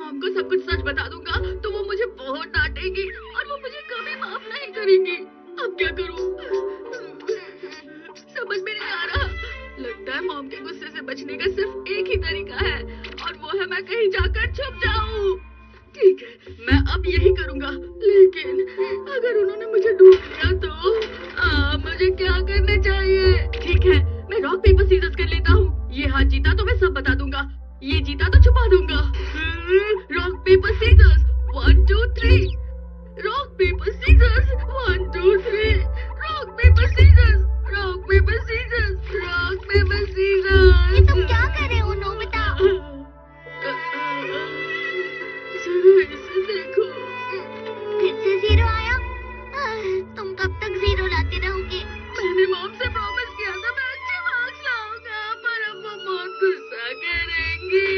Mom को सब कुछ सच बता दूंगा तो वो मुझे बहुत डांटेगी और वो मुझे कभी माफ नहीं करेंगी। अब क्या करूं? समझ में नहीं आ रहा। लगता है मॉम के गुस्से से बचने का सिर्फ एक ही तरीका है और वो है मैं कहीं जाकर छुप जाऊं। ठीक है, मैं अब यही करूंगा। लेकिन अगर उन्होंने मुझे ढूंढ लिया तो मुझे क्या करना चाहिए? ठीक है, मैं रॉक पेपर सीजर्स कर लेता हूँ। ये हाथ जीता तो मैं सब बता दूंगा, ये जीता तो छुपा दूंगा। Rock paper scissors 1 2 3। Rock paper scissors 1 2 3। Rock paper scissors, rock paper scissors, rock paper scissors. ये तुम क्या कर रहे हो नोबिता? इसे देखो। फिर से 0 आया। तुम कब तक 0 लाते रहोगे? मैंने मॉम से प्रॉमिस किया था मैं अच्छे मार्क्स लाऊंगा, पर अब वो बहुत गुस्सा करेंगी।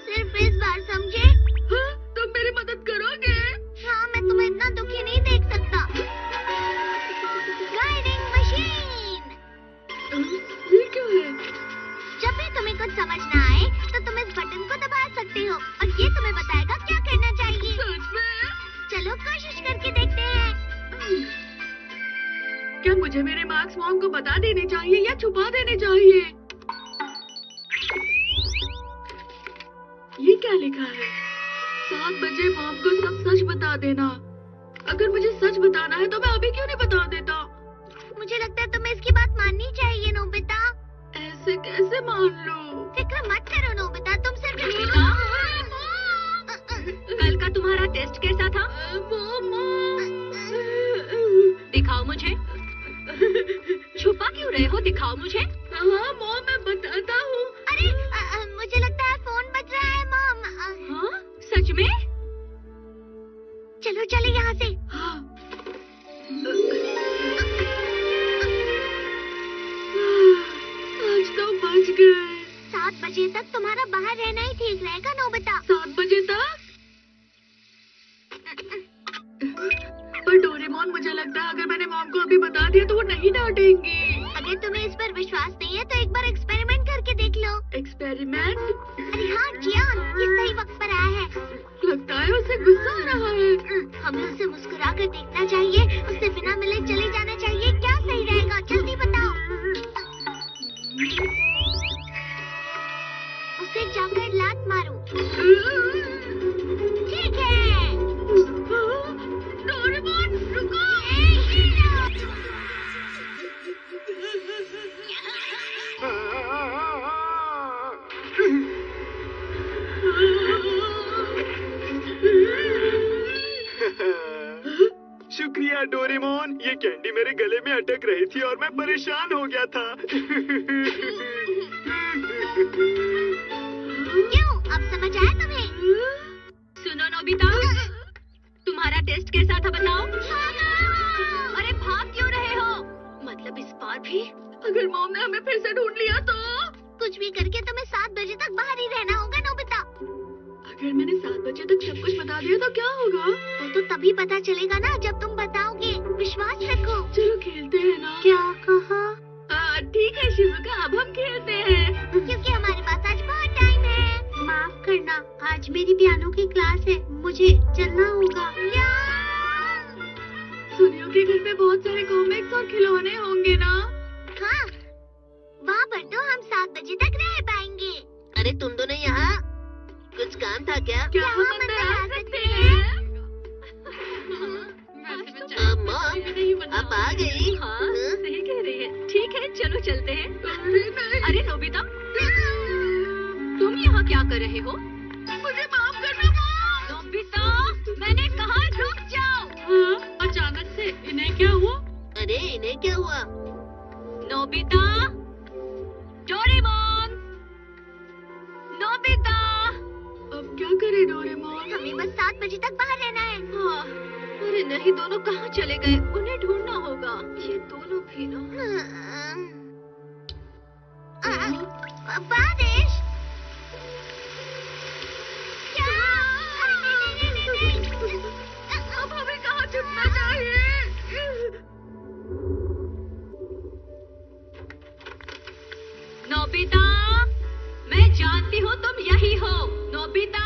सिर्फ इस बार समझे? हाँ, तुम मेरी मदद करोगे? हाँ, मैं तुम्हें इतना दुखी नहीं देख सकता। Guiding machine. ये क्या है? जब भी तुम्हें कुछ समझ ना आए तो तुम इस बटन को दबा सकते हो और ये तुम्हें बताएगा क्या करना चाहिए। सच में? चलो कोशिश करके देखते हैं। क्या मुझे मेरे मार्क्स मॉम को बता देने चाहिए या छुपा देने चाहिए? ये क्या लिखा है? 7 बजे मॉम को सब सच बता देना। अगर मुझे सच बताना है तो मैं अभी क्यों नहीं बता देता? मुझे लगता है तुम्हें इसकी बात माननी चाहिए नोबिता। ऐसे कैसे मान लूं? फिक्र मत करो नोबिता, तुम सिर्फ कल का तुम्हारा टेस्ट कैसा था? दिखाओ मुझे। छुपा क्यों रहे हो? दिखाओ मुझे। हाँ मॉम, मैं बताता हूँ। अरे मुझे लगता है फोन बज रहा है मॉम। हाँ, सच में? चलो चलो यहाँ से। हाँ। आज तो बच गए। 7 बजे तक तुम्हारा बाहर रहना ही ठीक रहेगा नोबिता। 7 बजे तक? पर डोरेमोन, मुझे लगता है अगर मैंने मॉम को अभी बता दिया तो वो नहीं डांटेंगी। अगर तुम्हें इस पर विश्वास नहीं है तो एक बार एक्सपेरिमेंट करके देख लो। एक्सपेरिमेंट? अरे हाँ जियान, ये सही वक्त पर आया है। लगता है उसे गुस्सा आ रहा है। हमें उसे मुस्कुरा कर देखना चाहिए, उससे बिना मिले चले जाना चाहिए। क्या सही रहेगा? जल्दी बताओ। उसे जाकर लात मारो। ठीक है। डोरेमोन रुको। शुक्रिया डोरेमोन, ये कैंडी मेरे गले में अटक रही थी और मैं परेशान हो गया था। क्यों? अब समझ आया तुम्हें? सुनो नोबिता, तुम्हारा टेस्ट कैसा था बताओ? अरे भाग क्यों रहे हो? मतलब इस बार भी? अगर मॉम ने हमें फिर से ढूंढ लिया तो? कुछ भी करके तुम्हें 7 बजे तक बाहर ही रहना होगा नोबिता। अगर मैंने 7 बजे तक सब कुछ बता दिया तो क्या होगा? वो तो तभी पता चलेगा ना जब तुम बताओगे। विश्वास रखो। चलो खेलते हैं ना। क्या कहा? ठीक है शिजुका, अब हम खेलते हैं। क्योंकि हमारे पास आज बहुत टाइम है। माफ करना, आज मेरी पियानो की क्लास है, मुझे चलना होगा। सुनियो के घर में बहुत सारे कॉमिक्स और खिलौने होंगे ना? हाँ, वहाँ पर तो हम 7 बजे तक रह पाएंगे। अरे तुम दोनों यहाँ, कुछ काम था क्या? क्या हम अंदर आ सकते हैं? मॉम, आप आ गई? हाँ, सही कह रही है। ठीक है, चलो चलते हैं। अरे नोबिता, तुम यहाँ क्या कर रहे हो? मुझे माफ करना मॉम। नोबिता, मैंने कहा रुक जाओ। हाँ, अचानक से इन्हें क्या हुआ? अरे इन्हें क्या हुआ? Nobita, Doraemon, Nobita. अब क्या करे डोरेमोन? हमें बस 7 बजे तक बाहर रहना है। हाँ, अरे नहीं, दोनों कहाँ चले गए? उन्हें ढूंढना होगा। ये दोनों भी ना। बारिश। क्या? अरे नहीं। अब हमें कहाँ छुपना चाहिए? नोबिता, मैं जानती हूँ तुम यही हो। नोबिता,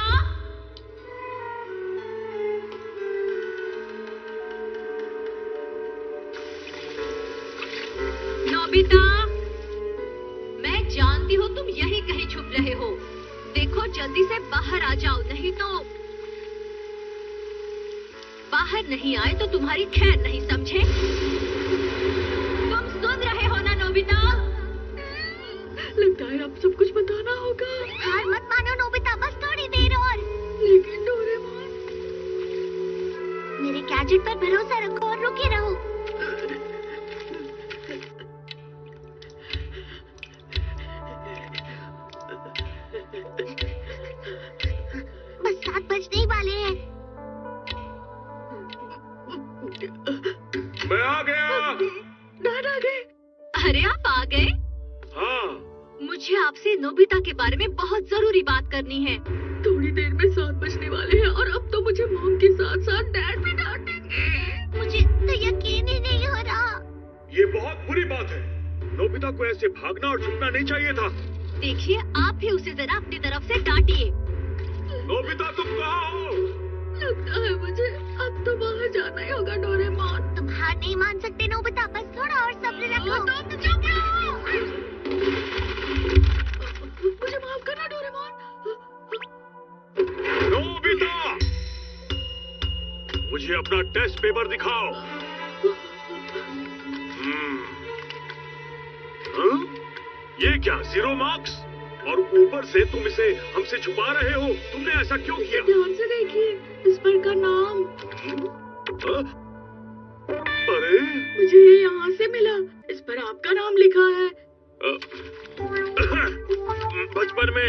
जल्दी से बाहर आ जाओ, नहीं तो बाहर नहीं आए तो तुम्हारी खैर नहीं, समझे? तुम सुन रहे हो ना नोबिता? लगता है अब सब कुछ बताना होगा। हार मत मानो नोबिता, बस थोड़ी देर और। लेकिन डोरेमोन, मेरे गैजेट पर भरोसा रखो और रुके रहो। बस 7 बजने ही वाले हैं। मैं आ गया। डैड आ गए। अरे आप आ गए? हाँ, मुझे आपसे नोबिता के बारे में बहुत जरूरी बात करनी है। थोड़ी देर में 7 बजने वाले हैं और अब तो मुझे मॉम के साथ साथ डैड भी डांटेंगे। मुझे तो यकीन ही नहीं हो रहा। ये बहुत बुरी बात है। नोबिता को ऐसे भागना और छुपना नहीं चाहिए था। देखिए, आप भी उसे जरा अपनी तरफ से डांटिए। नोबिता, तुम कहाँ हो? लगता है मुझे अब तो बाहर जाना ही होगा डोरेमोन। तुम हार नहीं मान सकते नोबिता, बस थोड़ा और सब्र रखो। मुझे माफ करना डोरेमोन। नोबिता, मुझे अपना टेस्ट पेपर दिखाओ। हाँ? ये क्या 0 मार्क्स? और ऊपर से तुम इसे हमसे छुपा रहे हो। तुमने ऐसा क्यों किया? ध्यान से देखिए, इस पर का नाम। हाँ? अरे, मुझे ये यहाँ से मिला। इस पर आपका नाम लिखा है। बचपन में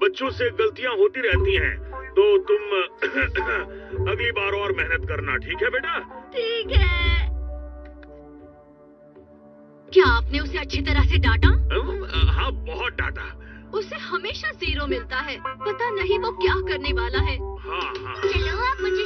बच्चों से गलतियां होती रहती हैं, तो तुम अगली बार और मेहनत करना, ठीक है बेटा? ठीक है। क्या आपने उसे अच्छी तरह से डांटा? हाँ, बहुत डांटा। उसे हमेशा 0 मिलता है। पता नहीं वो क्या करने वाला है। हाँ हाँ। चलो आप मुझे